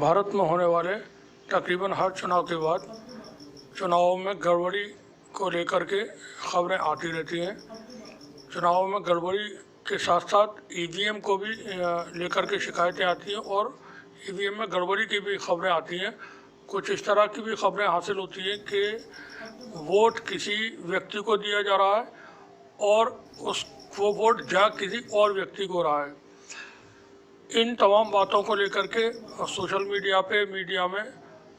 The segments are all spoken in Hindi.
भारत में होने वाले तकरीबन हर चुनाव के बाद चुनावों में गड़बड़ी को लेकर के खबरें आती रहती हैं। चुनावों में गड़बड़ी के साथ साथ ईवीएम को भी लेकर के शिकायतें आती हैं और ईवीएम में गड़बड़ी की भी खबरें आती हैं। कुछ इस तरह की भी खबरें हासिल होती हैं कि वोट किसी व्यक्ति को दिया जा रहा है और वो वोट जा किसी और व्यक्ति को रहा है। इन तमाम बातों को लेकर के सोशल मीडिया पे मीडिया में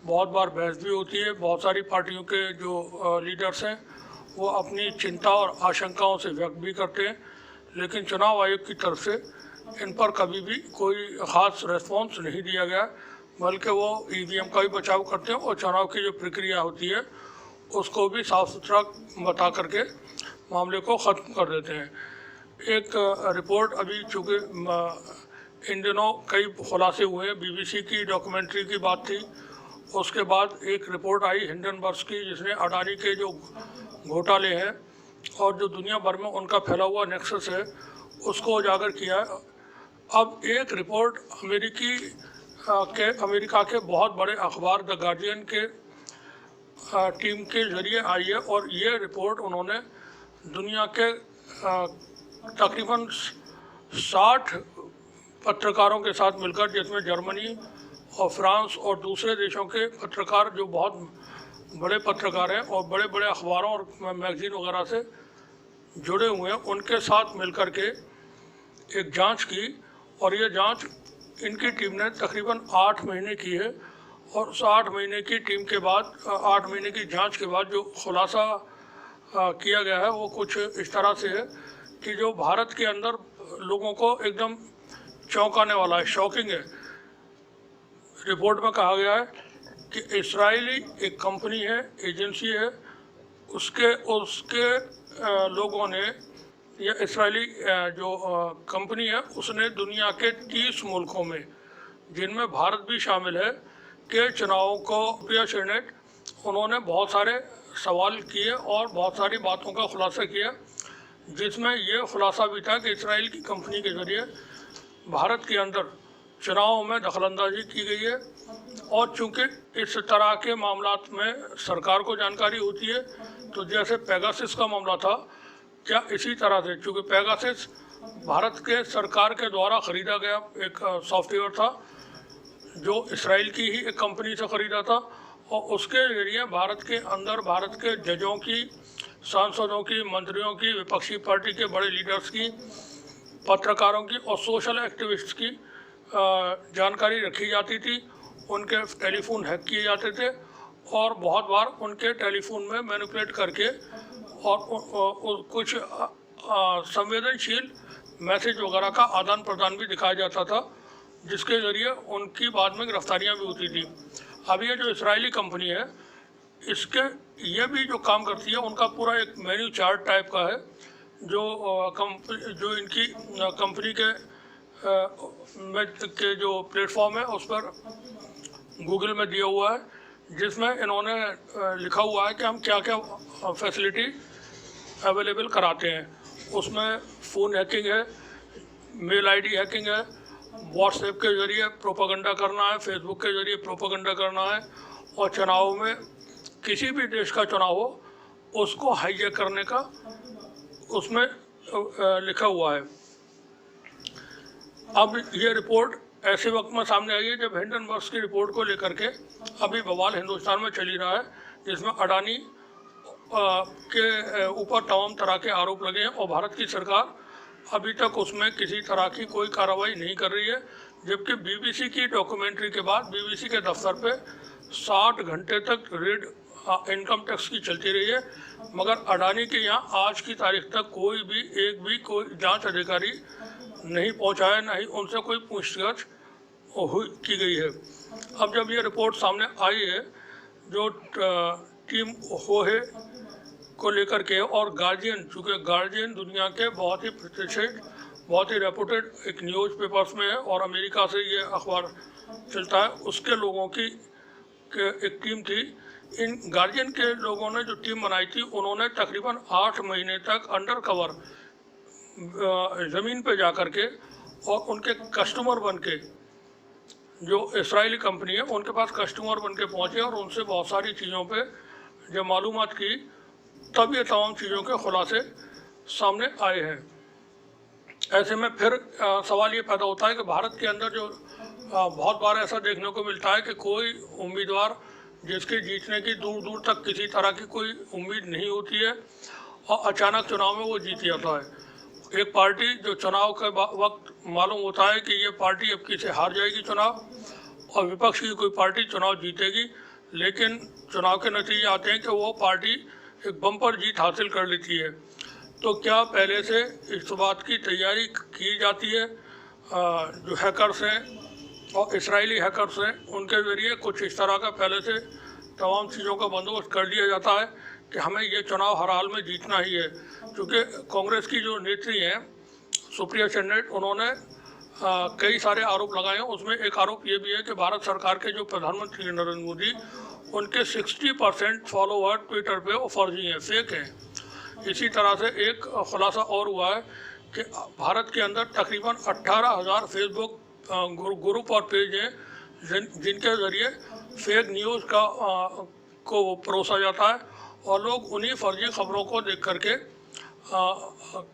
बहुत बार बहस भी होती है। बहुत सारी पार्टियों के जो लीडर्स हैं वो अपनी चिंता और आशंकाओं से व्यक्त भी करते हैं, लेकिन चुनाव आयोग की तरफ से इन पर कभी भी कोई ख़ास रेस्पॉन्स नहीं दिया गया, बल्कि वो ईवीएम का भी बचाव करते हैं और चुनाव की जो प्रक्रिया होती है उसको भी साफ सुथरा बता करके मामले को ख़त्म कर देते हैं। एक रिपोर्ट अभी चूँकि इन दिनों कई खुलासे हुए हैं, बीबीसी की डॉक्यूमेंट्री की बात थी, उसके बाद एक रिपोर्ट आई हिंडनबर्ग की जिसने अडानी के जो घोटाले हैं और जो दुनिया भर में उनका फैला हुआ नेक्सस है उसको उजागर किया है। अब एक रिपोर्ट अमेरिका के बहुत बड़े अखबार द गार्जियन के टीम के ज़रिए आई है और ये रिपोर्ट उन्होंने दुनिया के तकरीबन 60 पत्रकारों के साथ मिलकर, जिसमें जर्मनी और फ्रांस और दूसरे देशों के पत्रकार जो बहुत बड़े पत्रकार हैं और बड़े बड़े अखबारों और मैगज़ीन वगैरह से जुड़े हुए हैं, उनके साथ मिलकर के एक जांच की और ये जांच इनकी टीम ने तकरीबन 8 महीने की है। और उस 8 महीने की टीम के बाद 8 महीने की जांच के बाद जो खुलासा किया गया है वो कुछ इस तरह से है कि जो भारत के अंदर लोगों को एकदम चौंकाने वाला है, शॉकिंग है। रिपोर्ट में कहा गया है कि इजरायली एक कंपनी है, एजेंसी है, उसके लोगों ने, या इजरायली जो कंपनी है उसने दुनिया के 30 मुल्कों में, जिनमें भारत भी शामिल है, के चुनावों को प्रिया सेनेट उन्होंने बहुत सारे सवाल किए और बहुत सारी बातों का खुलासा किया, जिसमें ये खुलासा भी था कि इजराइल की कंपनी के ज़रिए भारत के अंदर चुनावों में दखलंदाजी की गई है। और चूंकि इस तरह के मामलात में सरकार को जानकारी होती है, तो जैसे पेगासस का मामला था, क्या इसी तरह से, चूंकि पेगासस भारत के सरकार के द्वारा ख़रीदा गया एक सॉफ्टवेयर था जो इसराइल की ही एक कंपनी से ख़रीदा था और उसके ज़रिए भारत के अंदर भारत के जजों की, सांसदों की, मंत्रियों की, विपक्षी पार्टी के बड़े लीडर्स की, पत्रकारों की और सोशल एक्टिविस्ट की जानकारी रखी जाती थी। उनके टेलीफोन हैक किए जाते थे और बहुत बार उनके टेलीफोन में मैनिपुलेट करके और कुछ संवेदनशील मैसेज वगैरह का आदान प्रदान भी दिखाया जाता था, जिसके ज़रिए उनकी बाद में गिरफ्तारियाँ भी होती थी। अब ये जो इजरायली कंपनी है, ये भी जो काम करती है, उनका पूरा एक मेन्यू चार्ट टाइप का है जो इनकी कंपनी के जो प्लेटफॉर्म है उस पर गूगल में दिया हुआ है, जिसमें इन्होंने लिखा हुआ है कि हम क्या क्या फैसिलिटी अवेलेबल कराते हैं। उसमें फ़ोन हैकिंग है, मेल आईडी हैकिंग है, व्हाट्सएप के ज़रिए प्रोपेगेंडा करना है, फेसबुक के ज़रिए प्रोपेगेंडा करना है, और चुनाव में किसी भी देश का चुनाव हो उसको हाईजैक करने का उसमें लिखा हुआ है। अब ये रिपोर्ट ऐसे वक्त में सामने आई है जब हिंडनबर्ग की रिपोर्ट को लेकर के अभी बवाल हिंदुस्तान में चल ही रहा है, जिसमें अडानी के ऊपर तमाम तरह के आरोप लगे हैं और भारत की सरकार अभी तक उसमें किसी तरह की कोई कार्रवाई नहीं कर रही है। जबकि बीबीसी की डॉक्यूमेंट्री के बाद बीबीसी के दफ्तर पे 60 घंटे तक रेड इनकम टैक्स की चलती रही है, मगर अडानी के यहाँ आज की तारीख तक कोई जांच अधिकारी नहीं पहुँचा है, ना ही उनसे कोई पूछताछ की गई है। अब जब ये रिपोर्ट सामने आई है जो टीम होहे को लेकर के, और गार्जियन, चूँकि गार्जियन दुनिया के बहुत ही प्रतिष्ठित, बहुत ही रेपुटेड एक न्यूज़ पेपर्स में है और अमेरिका से ये अखबार चलता है, उसके लोगों की एक टीम थी। इन गार्जियन के लोगों ने जो टीम बनाई थी, उन्होंने तकरीबन 8 महीने तक अंडर कवर ज़मीन पे जा कर के और उनके कस्टमर बन के जो इसराइली कंपनी है उनके पास कस्टमर बन के पहुँचे और उनसे बहुत सारी चीज़ों पे जब मालूमात की तब ये तमाम चीज़ों के खुलासे सामने आए हैं। ऐसे में फिर सवाल ये पैदा होता है कि भारत के अंदर जो बहुत बार ऐसा देखने को मिलता है कि कोई उम्मीदवार जिसके जीतने की दूर दूर तक किसी तरह की कोई उम्मीद नहीं होती है और अचानक चुनाव में वो जीत जाता है। एक पार्टी जो चुनाव के वक्त मालूम होता है कि ये पार्टी अब किसे हार जाएगी चुनाव, और विपक्ष की कोई पार्टी चुनाव जीतेगी, लेकिन चुनाव के नतीजे आते हैं कि वो पार्टी एक बम्पर जीत हासिल कर लेती है। तो क्या पहले से इस बात की तैयारी की जाती है? जो हैकर्स हैं और इसराइली हैकर्स हैं उनके ज़रिए कुछ इस तरह का पहले से तमाम चीज़ों का बंदोबस्त कर लिया जाता है कि हमें ये चुनाव हर हाल में जीतना ही है। क्योंकि कांग्रेस की जो नेत्री हैं सुप्रिया सेनेट, उन्होंने कई सारे आरोप लगाए हैं। उसमें एक आरोप ये भी है कि भारत सरकार के जो प्रधानमंत्री नरेंद्र मोदी, उनके 60% फॉलोवर ट्विटर पे वो फर्जी हैं, फेक हैं। इसी तरह से एक खुलासा और हुआ है कि भारत के अंदर तकरीबन 18,000 फेसबुक ग्रुप और पेज हैं जिनके ज़रिए फेक न्यूज़ को परोसा जाता है और लोग उन्हीं फर्जी खबरों को देख करके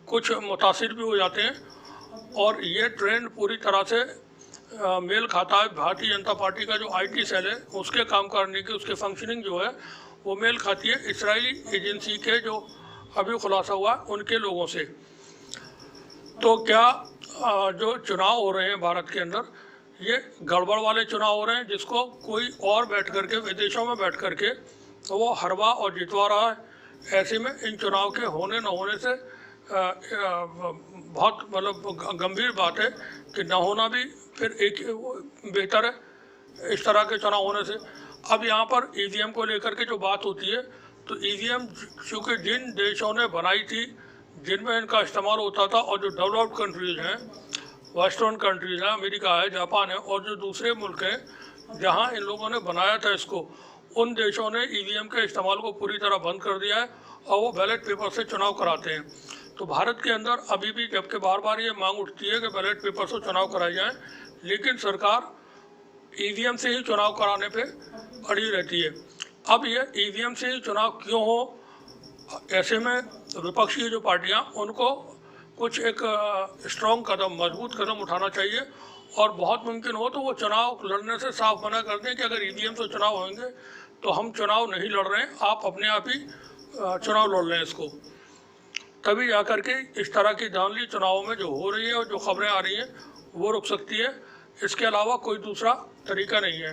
कुछ मुतासिर भी हो जाते हैं। और ये ट्रेंड पूरी तरह से मेल खाता है भारतीय जनता पार्टी का जो IT सेल है उसके काम करने की, उसके फंक्शनिंग जो है वो मेल खाती है इसराइली एजेंसी के जो अभी खुलासा हुआ उनके लोगों से। तो क्या जो चुनाव हो रहे हैं भारत के अंदर, ये गड़बड़ वाले चुनाव हो रहे हैं जिसको कोई और बैठ करके विदेशों में बैठ करके वो हरवा और जितवा रहा है? ऐसे में इन चुनाव के होने न होने से बहुत मतलब गंभीर बात है कि न होना भी फिर एक बेहतर है इस तरह के चुनाव होने से। अब यहाँ पर EVM को लेकर के जो बात होती है, तो EVM चूँकि जिन देशों ने बनाई थी जिनमें इनका इस्तेमाल होता था और जो डेवलप्ड कंट्रीज़ हैं, वेस्टर्न कंट्रीज़ हैं, अमेरिका है, जापान है और जो दूसरे मुल्क हैं जहाँ इन लोगों ने बनाया था इसको, उन देशों ने EVM के इस्तेमाल को पूरी तरह बंद कर दिया है और वो बैलेट पेपर से चुनाव कराते हैं। तो भारत के अंदर अभी भी जबकि बार बार ये मांग उठती है कि बैलेट पेपर से चुनाव कराए जाएँ, लेकिन सरकार EVM से ही चुनाव कराने पे अड़ी रहती है। अब ये EVM से ही चुनाव क्यों हो? ऐसे में विपक्षी की जो पार्टियां, उनको कुछ एक स्ट्रॉन्ग कदम, मजबूत कदम उठाना चाहिए और बहुत मुमकिन हो तो वो चुनाव लड़ने से साफ मना कर दें कि अगर EVM से चुनाव होंगे तो हम चुनाव नहीं लड़ रहे हैं, आप अपने आप ही चुनाव लड़ लें इसको। तभी जा कर के इस तरह की धांधली चुनावों में जो हो रही है और जो खबरें आ रही हैं वो रुक सकती है। इसके अलावा कोई दूसरा तरीका नहीं है।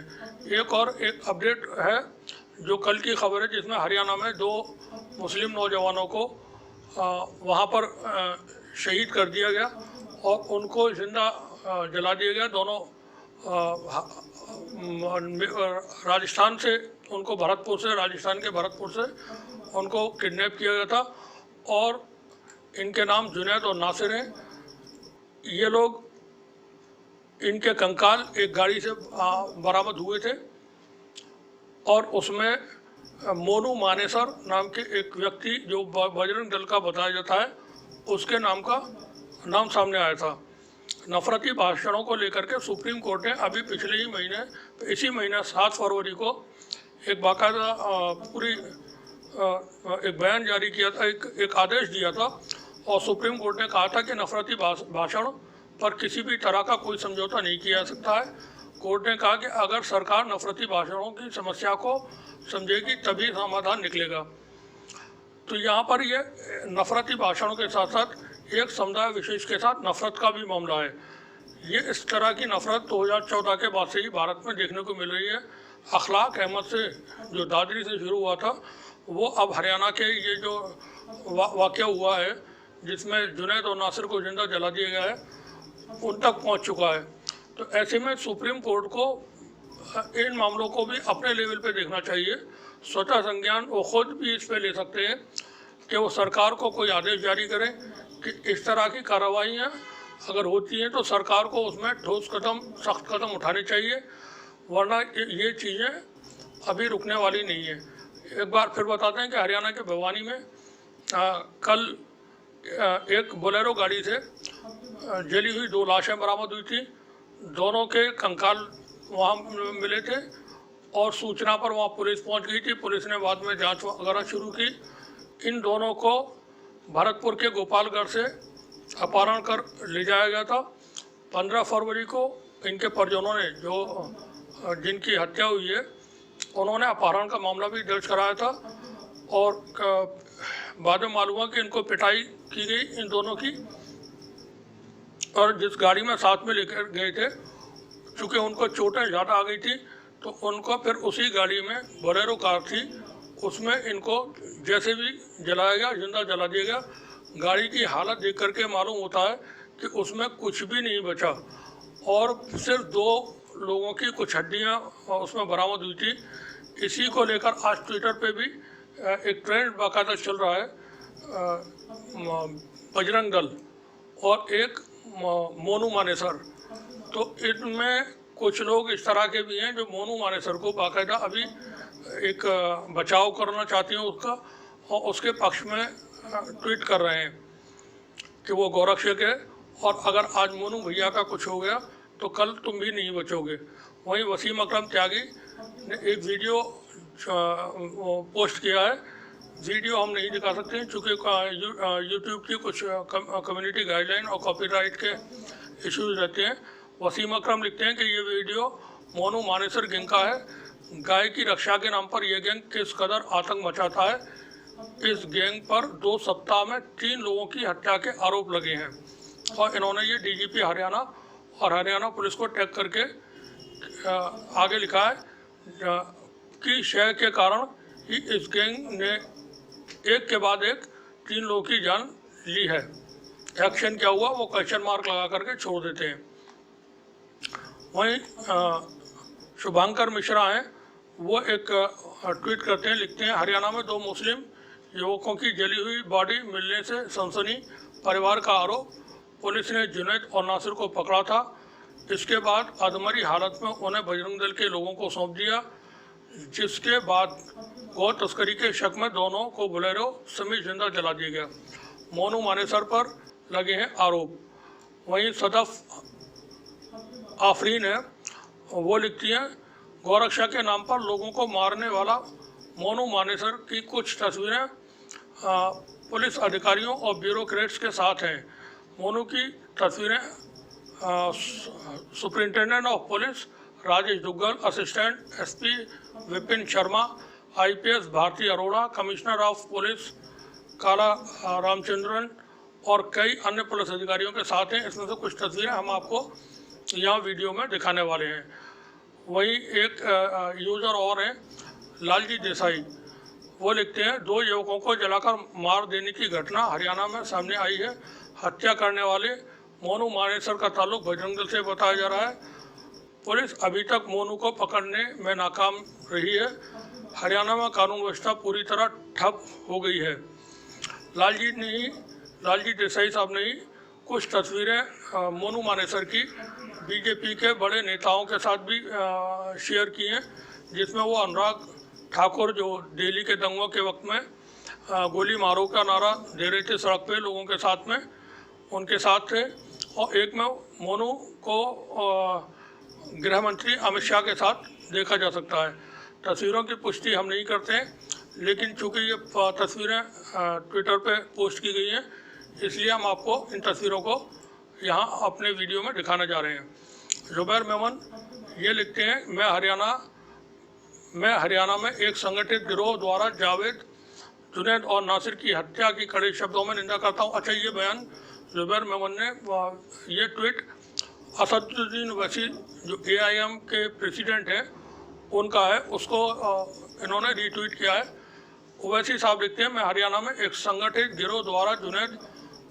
एक अपडेट है जो कल की खबर है जिसमें हरियाणा में 2 मुस्लिम नौजवानों को वहाँ पर शहीद कर दिया गया और उनको जिंदा जला दिया गया। दोनों राजस्थान से, उनको भरतपुर से, राजस्थान के भरतपुर से उनको किडनैप किया गया था और इनके नाम जुनैद और नासिर हैं। ये लोग, इनके कंकाल एक गाड़ी से बरामद हुए थे और उसमें मोनू मानेसर नाम के एक व्यक्ति जो बजरंग दल का बताया जाता है उसके नाम सामने आया था। नफरती भाषणों को लेकर के सुप्रीम कोर्ट ने अभी पिछले ही महीने, इसी महीने 7 फरवरी को एक बाकायदा एक बयान जारी किया था, एक आदेश दिया था और सुप्रीम कोर्ट ने कहा था कि नफरती भाषण पर किसी भी तरह का कोई समझौता नहीं किया जा सकता है। कोर्ट ने कहा कि अगर सरकार नफरती भाषणों की समस्या को समझेगी तभी समाधान निकलेगा। तो यहाँ पर ये नफरती भाषणों के साथ साथ एक समुदाय विशेष के साथ नफरत का भी मामला है। ये इस तरह की नफरत 2014 के बाद से ही भारत में देखने को मिल रही है। अखलाक अहमद से जो दादरी से शुरू हुआ था वो अब हरियाणा के ये जो वाक़या हुआ है जिसमें जुनैद और नासिर को जिंदा जला दिया गया है उन तक पहुंच चुका है। तो ऐसे में सुप्रीम कोर्ट को इन मामलों को भी अपने लेवल पे देखना चाहिए। स्वतः संज्ञान वो खुद भी इस पे ले सकते हैं कि वो सरकार को कोई आदेश जारी करें कि इस तरह की कार्रवाइयाँ अगर होती हैं तो सरकार को उसमें ठोस कदम, सख्त कदम उठाने चाहिए, वरना ये चीज़ें अभी रुकने वाली नहीं है। एक बार फिर बताते हैं कि हरियाणा के भिवानी में कल एक बोलेरो गाड़ी से जली हुई 2 लाशें बरामद हुई थी। दोनों के कंकाल वहाँ मिले थे और सूचना पर वहाँ पुलिस पहुँच गई थी। पुलिस ने बाद में जांच वगैरह शुरू की। इन दोनों को भरतपुर के गोपालगढ़ से अपहरण कर ले जाया गया था। 15 फरवरी को इनके परिजनों ने, जो जिनकी हत्या हुई है, उन्होंने अपहरण का मामला भी दर्ज कराया था और बाद में मालूम हुआ कि इनको पिटाई की गई इन दोनों की। और जिस गाड़ी में साथ में लेकर गए थे, चूँकि उनको चोटें ज़्यादा आ गई थी, तो उनको फिर उसी गाड़ी में, बोलेरो कार थी, उसमें इनको जैसे भी जलाया गया, जिंदा जला दिया गया। गाड़ी की हालत देख करके मालूम होता है कि उसमें कुछ भी नहीं बचा और सिर्फ 2 लोगों की कुछ हड्डियाँ उसमें बरामद हुई थी। इसी को लेकर आज ट्विटर पे भी एक ट्रेंड बाकायदा चल रहा है, बजरंग दल और एक मोनू मानेसर। तो इनमें कुछ लोग इस तरह के भी हैं जो मोनू मानेसर को बाकायदा अभी एक बचाव करना चाहती हैं उसका, और उसके पक्ष में ट्वीट कर रहे हैं कि वो गोरक्षक है और अगर आज मोनू भैया का कुछ हो गया तो कल तुम भी नहीं बचोगे। वहीं वसीम अकरम त्यागी ने एक वीडियो पोस्ट किया है। वीडियो हम नहीं दिखा सकते हैं चूँकि यूट्यूब की कुछ कम्युनिटी गाइडलाइन और कॉपीराइट के इश्यूज रहते हैं। वसीम अकरम लिखते हैं कि ये वीडियो मोनू मानेसर गैंग का है। गाय की रक्षा के नाम पर यह गैंग किस कदर आतंक मचाता है। इस गैंग पर 2 सप्ताह में 3 लोगों की हत्या के आरोप लगे हैं और इन्होंने ये डीजीपी हरियाणा और हरियाणा पुलिस को टैग करके आगे लिखा है कि शय के कारण ही इस गैंग ने एक के बाद एक 3 लोगों की जान ली है। एक्शन क्या हुआ वो क्वेश्चन मार्क लगा करके छोड़ देते हैं। वहीं शुभंकर मिश्रा हैं, वो एक ट्वीट करते हैं, लिखते हैं, हरियाणा में 2 मुस्लिम युवकों की जली हुई बॉडी मिलने से सनसनी, परिवार का आरोप। पुलिस ने जुनैद और नासिर को पकड़ा था। इसके बाद अधमरी हालत में उन्हें बजरंग दल के लोगों को सौंप दिया, जिसके बाद गौ तस्करी के शक में दोनों को बोलेरो समेत जिंदा जला दिया गया। मोनू मानेसर पर लगे हैं आरोप। वहीं सदफ आफरीन है, वो लिखती हैं, गौरक्षा के नाम पर लोगों को मारने वाला मोनू मानेसर की कुछ तस्वीरें पुलिस अधिकारियों और ब्यूरोक्रेट्स के साथ हैं। मोनू की तस्वीरें superintendent of police Rajesh Duggal, assistant SP Vipin Sharma, IPS Bharti Arora, commissioner of police Kala Ramachandran और कई अन्य पुलिस अधिकारियों के साथ हैं। इसमें से कुछ तस्वीरें हम आपको यहाँ वीडियो में दिखाने वाले हैं। वहीं एक यूज़र और हैं, लालजी देसाई, वो लिखते हैं, 2 युवकों को जलाकर मार देने की घटना हरियाणा में सामने आई है। हत्या करने वाले मोनू मानेसर का ताल्लुक बजरंग दल से बताया जा रहा है। पुलिस अभी तक मोनू को पकड़ने में नाकाम रही है। हरियाणा में कानून व्यवस्था पूरी तरह ठप हो गई है। लालजी देसाई साहब ने ही कुछ तस्वीरें मोनू मानेसर की बीजेपी के बड़े नेताओं के साथ भी शेयर की हैं, जिसमें वो अनुराग ठाकुर, जो दिल्ली के दंगों के वक्त में गोली मारो का नारा दे रहे थे सड़क पे लोगों के साथ में, उनके साथ थे। और एक में मोनू को गृह मंत्री अमित शाह के साथ देखा जा सकता है। तस्वीरों की पुष्टि हम नहीं करते हैं, लेकिन चूँकि ये तस्वीरें ट्विटर पे पोस्ट की गई हैं, इसलिए हम आपको इन तस्वीरों को यहाँ अपने वीडियो में दिखाने जा रहे हैं। जुबैर मेमन ये लिखते हैं, मैं हरियाणा में एक संगठित गिरोह द्वारा जावेद, जुनैद और नासिर की हत्या की कड़े शब्दों में निंदा करता हूँ। अच्छा, ये बयान जुबैर मेमन ने, ये ट्वीट असदुद्दीन वैसी जो AIM के प्रेसिडेंट हैं उनका है, उसको इन्होंने रीट्वीट किया है। ओवैसी साहब लिखते हैं, मैं हरियाणा में एक संगठित गिरोह द्वारा जुनैद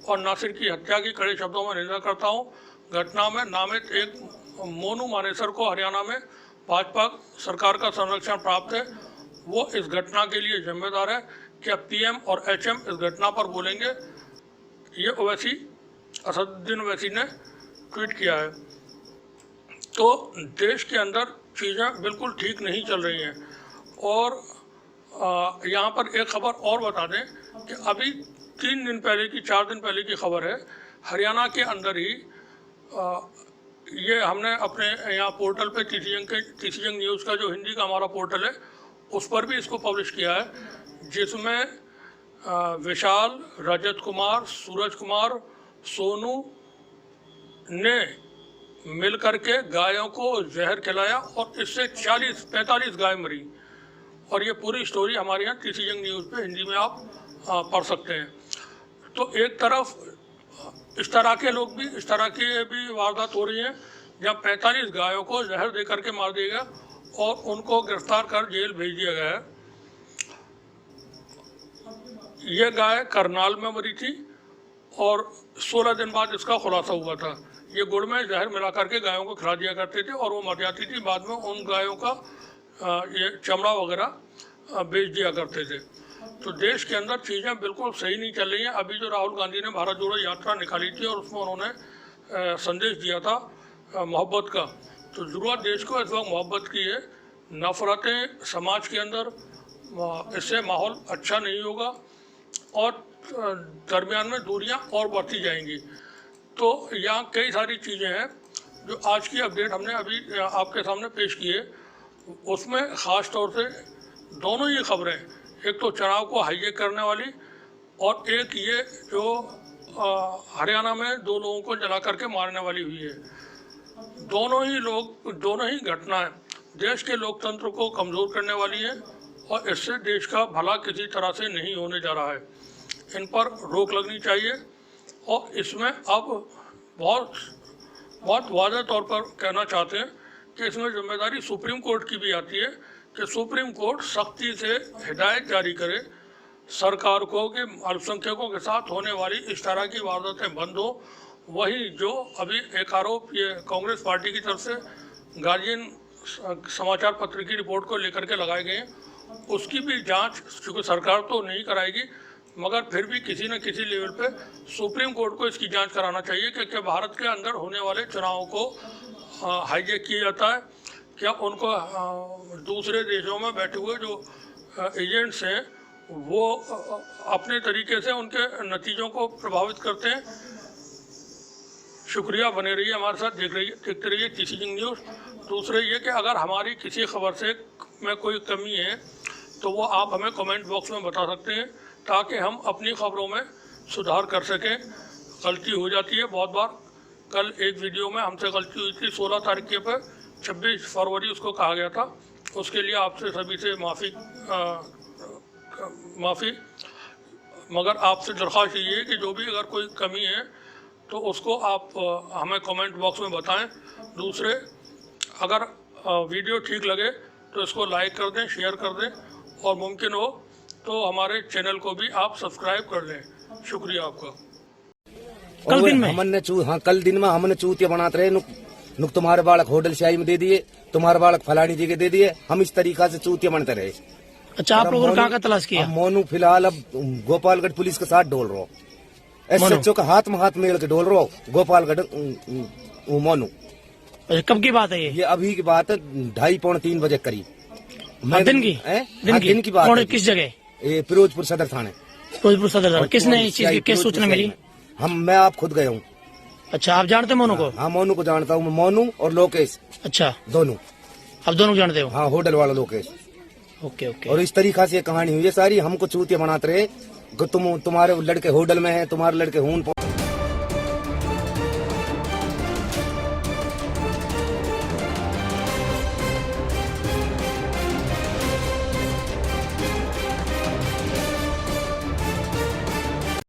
और नासिर की हत्या की कड़े शब्दों में निंदा करता हूं। घटना में नामित एक मोनू मानेसर को हरियाणा में भाजपा सरकार का संरक्षण प्राप्त है, वो इस घटना के लिए जिम्मेदार है। क्या PM और HM इस घटना पर बोलेंगे? ये ओवैसी, असदुद्दीन ओवैसी ने ट्वीट किया है। तो देश के अंदर चीज़ें बिल्कुल ठीक नहीं चल रही हैं। और यहाँ पर एक खबर और बता दें कि अभी 4 दिन पहले की खबर है, हरियाणा के अंदर ही ये हमने अपने यहाँ पोर्टल पे टीसीजंग न्यूज़ का जो हिंदी का हमारा पोर्टल है उस पर भी इसको पब्लिश किया है, जिसमें विशाल, रजत कुमार, सूरज कुमार, सोनू ने मिल करके गायों को जहर खिलाया और इससे 45 गाय मरी। और ये पूरी स्टोरी हमारे यहाँ टीसीजंग न्यूज़ पे हिंदी में आप पढ़ सकते हैं। तो एक तरफ इस तरह की भी वारदात हो रही हैं जब 45 गायों को जहर दे करके मार दिया गया और उनको गिरफ्तार कर जेल भेज दिया गया है। ये गाय करनाल में मरी थी और 16 दिन बाद इसका खुलासा हुआ था। ये गुड़ में जहर मिला करके गायों को खिला दिया करते थे और वो मर जाती थी। बाद में उन गायों का ये चमड़ा वगैरह बेच दिया करते थे। तो देश के अंदर चीज़ें बिल्कुल सही नहीं चल रही हैं। अभी जो राहुल गांधी ने भारत जोड़ो यात्रा निकाली थी और उसमें उन्होंने संदेश दिया था मोहब्बत का, तो ज़रूरत देश को इस वक्त मोहब्बत की है। नफ़रतें समाज के अंदर, इससे माहौल अच्छा नहीं होगा और दरमियान में दूरियां और बढ़ती जाएंगी। तो यहाँ कई सारी चीज़ें हैं जो आज की अपडेट हमने अभी आपके सामने पेश की है। उसमें ख़ास तौर से दोनों ही खबरें, एक तो चुनाव को हाईजैक करने वाली और एक ये जो हरियाणा में 2 लोगों को जला करके मारने वाली हुई है। दोनों ही घटनाएं देश के लोकतंत्र को कमज़ोर करने वाली हैं और इससे देश का भला किसी तरह से नहीं होने जा रहा है। इन पर रोक लगनी चाहिए और इसमें अब बहुत वाज़ेह तौर पर कहना चाहते हैं कि इसमें जिम्मेदारी सुप्रीम कोर्ट की भी आती है कि सुप्रीम कोर्ट सख्ती से हिदायत जारी करे सरकार को कि अल्पसंख्यकों के साथ होने वाली इस तरह की वारदातें बंद हो। वही जो अभी एक आरोप ये कांग्रेस पार्टी की तरफ से गार्जियन समाचार पत्र की रिपोर्ट को लेकर के लगाए गए हैं, उसकी भी जांच चूँकि सरकार तो नहीं कराएगी मगर फिर भी किसी न किसी लेवल पे सुप्रीम कोर्ट को इसकी जांच कराना चाहिए कि क्या भारत के अंदर होने वाले चुनावों को हाईजैक किया जाता है, क्या उनको दूसरे देशों में बैठे हुए जो एजेंट्स हैं वो अपने तरीके से उनके नतीजों को प्रभावित करते हैं। शुक्रिया, बने रहिए हमारे साथ, देखते रहिए टीसीजंग न्यूज़। दूसरे ये कि अगर हमारी किसी खबर से में कोई कमी है तो वो आप हमें कमेंट बॉक्स में बता सकते हैं ताकि हम अपनी खबरों में सुधार कर सकें। गलती हो जाती है बहुत बार। कल एक वीडियो में हमसे गलती हुई थी 16 तारीख के पर 26 फरवरी उसको कहा गया था, उसके लिए आपसे सभी से माफ़ी। मगर आपसे दरख्वास्त ये है कि जो भी अगर कोई कमी है तो उसको आप हमें कमेंट बॉक्स में बताएं। दूसरे, अगर वीडियो ठीक लगे तो इसको लाइक कर दें, शेयर कर दें और मुमकिन हो तो हमारे चैनल को भी आप सब्सक्राइब कर लें। शुक्रिया आपका। कल दिन में हमने चूतिया बनाते रहे, नुक तुम्हारे बालक होटल शाही में दे दिए, तुम्हारे बालक फलानी जी के दे दिए, हम इस तरीका से चूतिया बनते रहे। अच्छा, आप लोगों ने कहाँ का तलाश किया? मोनू फिलहाल अब गोपालगढ़ पुलिस के साथ डोल रहा, एसएचओ का हाथ में हाथ मेल के डोल रहा गोपालगढ़ मोनू। कब की बात है ये? अभी की बात है 2:30-3 बजे करीब दिन की बात है। किस जगह? फिरोजपुर सदर थाने। फिरोजपुर सदर थाने। किसने इस चीज की किस सूचना मिली? मैं आप खुद गया हूँ। अच्छा, आप जानते मोनू को? हाँ, मोनू को जानता हूँ, मोनू और लोकेश। अच्छा, दोनों। आप दोनों जानते हो? हाँ, होटल वाला लोकेश। Okay okay. और इस तरीका से ये कहानी हुई है सारी। हमको चूतिया बनाते रहे, तुम्हारे लड़के होटल में है, तुम्हारे लड़के हून